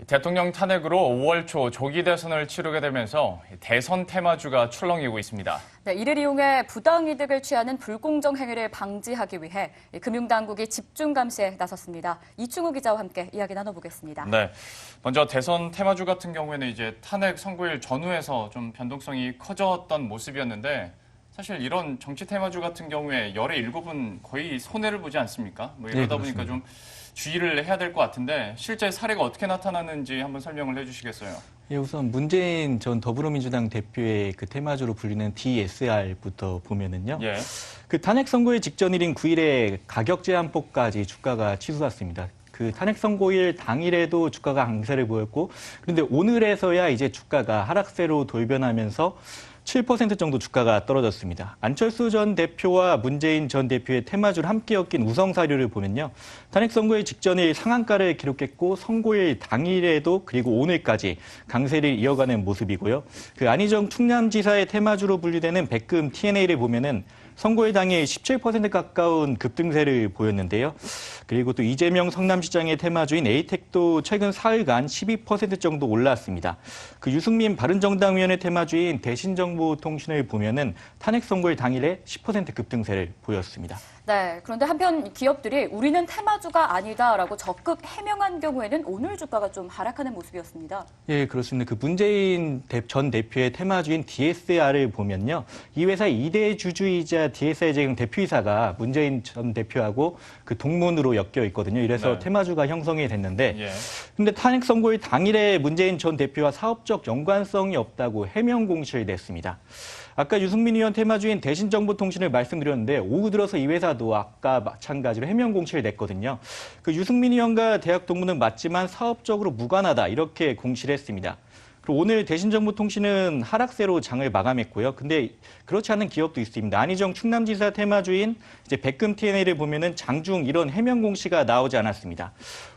대통령 탄핵으로 5월 초 조기 대선을 치르게 되면서 대선 테마주가 출렁이고 있습니다. 네, 이를 이용해 부당이득을 취하는 불공정 행위를 방지하기 위해 금융당국이 집중 감시에 나섰습니다. 이충우 기자와 함께 이야기 나눠보겠습니다. 네, 먼저 대선 테마주 같은 경우에는 이제 탄핵 선고일 전후에서 좀 변동성이 커졌던 모습이었는데 사실 이런 정치 테마주 같은 경우에 열의 7은 거의 손해를 보지 않습니까? 이러다 보니까 좀 주의를 해야 될 것 같은데 실제 사례가 어떻게 나타나는지 한번 설명을 해주시겠어요? 예, 우선 문재인 전 더불어민주당 대표의 그 테마주로 불리는 DSR부터 보면은요. 예. 그 탄핵 선고일 직전일인 9일에 가격 제한법까지 주가가 치솟았습니다. 그 탄핵 선고일 당일에도 주가가 강세를 보였고, 그런데 오늘에서야 이제 주가가 하락세로 돌변하면서 7% 정도 주가가 떨어졌습니다. 안철수 전 대표와 문재인 전 대표의 테마주를 함께 엮인 우성 사료를 보면요. 탄핵 선고일 직전일 상한가를 기록했고 선고일 당일에도 그리고 오늘까지 강세를 이어가는 모습이고요. 그 안희정 충남지사의 테마주로 분류되는 백금 TNA를 보면은 선고일 당일 17% 가까운 급등세를 보였는데요. 그리고 또 이재명 성남시장의 테마주인 에이텍도 최근 사흘간 12% 정도 올랐습니다. 그 유승민 바른정당 의원의 테마주인 대신정보통신을 보면은 탄핵 선고일 당일에 10% 급등세를 보였습니다. 네, 그런데 한편 기업들이 우리는 테마주가 아니다라고 적극 해명한 경우에는 오늘 주가가 좀 하락하는 모습이었습니다. 예, 그렇습니다. 그 문재인 전 대표의 테마주인 DSR을 보면요. 이 회사의 2대 주주이자 DSR 제공 대표이사가 문재인 전 대표하고 그 동문으로 엮여 있거든요. 이래서 네. 테마주가 형성이 됐는데 예. 근데 탄핵 선고일 당일에 문재인 전 대표와 사업적 연관성이 없다고 해명 공시를 냈습니다. 아까 유승민 의원 테마주인 대신정보통신을 말씀드렸는데 오후 들어서 이 회사도 아까 마찬가지로 해명 공시를 냈거든요. 그 유승민 의원과 대학 동문은 맞지만 사업적으로 무관하다 이렇게 공시를 했습니다. 그리고 오늘 대신정보통신은 하락세로 장을 마감했고요. 근데 그렇지 않은 기업도 있습니다. 안희정 충남지사 테마주인 이제 백금 TNA를 보면은 장중 이런 해명 공시가 나오지 않았습니다.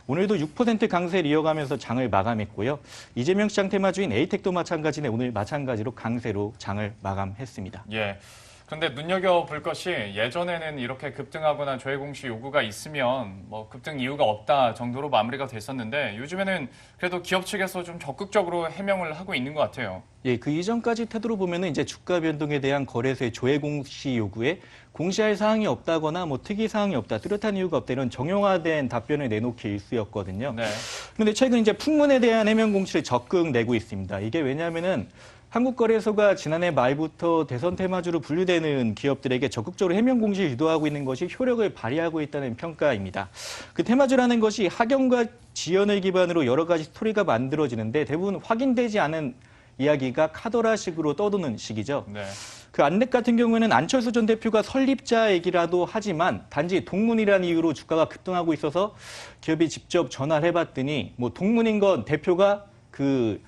오늘도 6% 강세를 이어가면서 장을 마감했고요. 이재명 시장 테마주인 에이텍도 마찬가지네 오늘 마찬가지로 강세로 장을 마감했습니다. 예. 그런데 눈여겨볼 것이 예전에는 이렇게 급등하거나 조회 공시 요구가 있으면 급등 이유가 없다 정도로 마무리가 됐었는데 요즘에는 그래도 기업 측에서 좀 적극적으로 해명을 하고 있는 것 같아요. 예, 그 이전까지 태도로 보면은 이제 주가 변동에 대한 거래소의 조회 공시 요구에 공시할 사항이 없다거나 특이 사항이 없다, 뚜렷한 이유가 없다 이런 정형화된 답변을 내놓기 일쑤였거든요. 네. 그런데 최근 이제 풍문에 대한 해명 공시를 적극 내고 있습니다. 이게 왜냐하면은 한국거래소가 지난해 말부터 대선 테마주로 분류되는 기업들에게 적극적으로 해명 공시를 유도하고 있는 것이 효력을 발휘하고 있다는 평가입니다. 그 테마주라는 것이 학연과 지연을 기반으로 여러 가지 스토리가 만들어지는데 대부분 확인되지 않은 이야기가 카더라식으로 떠도는 시기죠. 네. 그 안넥 같은 경우에는 안철수 전 대표가 설립자이기라도 하지만 단지 동문이라는 이유로 주가가 급등하고 있어서 기업이 직접 전화를 해봤더니 동문인 건 대표가 그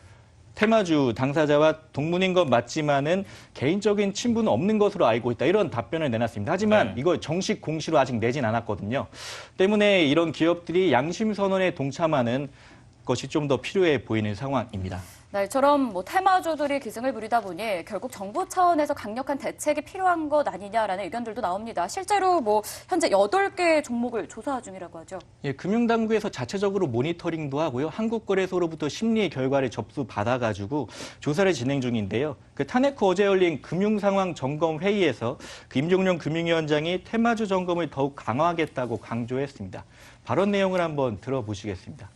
테마주 당사자와 동문인 건 맞지만은 개인적인 친분은 없는 것으로 알고 있다. 이런 답변을 내놨습니다. 하지만 이걸 정식 공시로 아직 내진 않았거든요. 때문에 이런 기업들이 양심 선언에 동참하는 것이 좀 더 필요해 보이는 상황입니다. 네, 이처럼 테마주들이 기승을 부리다 보니 결국 정부 차원에서 강력한 대책이 필요한 것 아니냐라는 의견들도 나옵니다. 실제로 현재 8개 종목을 조사 중이라고 하죠. 예, 금융당국에서 자체적으로 모니터링도 하고요. 한국거래소로부터 심리 결과를 접수받아가지고 조사를 진행 중인데요. 그 탄핵 후 어제 열린 금융상황점검회의에서 임종룡 금융위원장이 테마주 점검을 더욱 강화하겠다고 강조했습니다. 발언 내용을 한번 들어보시겠습니다.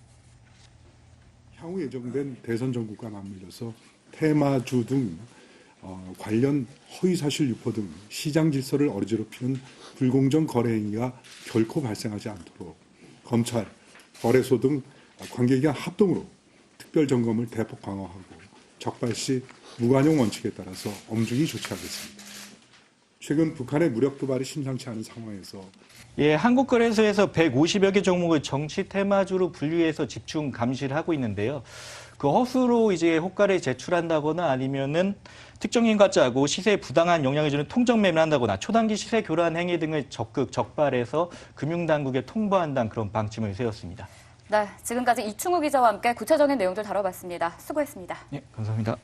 향후 예정된 대선 전국과 맞물려서 테마주 등 관련 허위사실 유포 등 시장 질서를 어지럽히는 불공정 거래 행위가 결코 발생하지 않도록 검찰, 거래소 등 관계기관 합동으로 특별 점검을 대폭 강화하고 적발시 무관용 원칙에 따라서 엄중히 조치하겠습니다. 최근 북한의 무력 도발이 심상치 않은 상황에서 예, 한국거래소에서 150여 개 종목을 정치 테마주로 분류해서 집중 감시를 하고 있는데요. 그 허수로 이제 호가를 제출한다거나 아니면은 특정인과 짜고 시세에 부당한 영향을 주는 통정 매매를 한다거나 초단기 시세 교란 행위 등을 적극 적발해서 금융당국에 통보한다는 그런 방침을 세웠습니다. 네, 지금까지 이충우 기자와 함께 구체적인 내용들 다뤄봤습니다. 수고했습니다. 예, 감사합니다.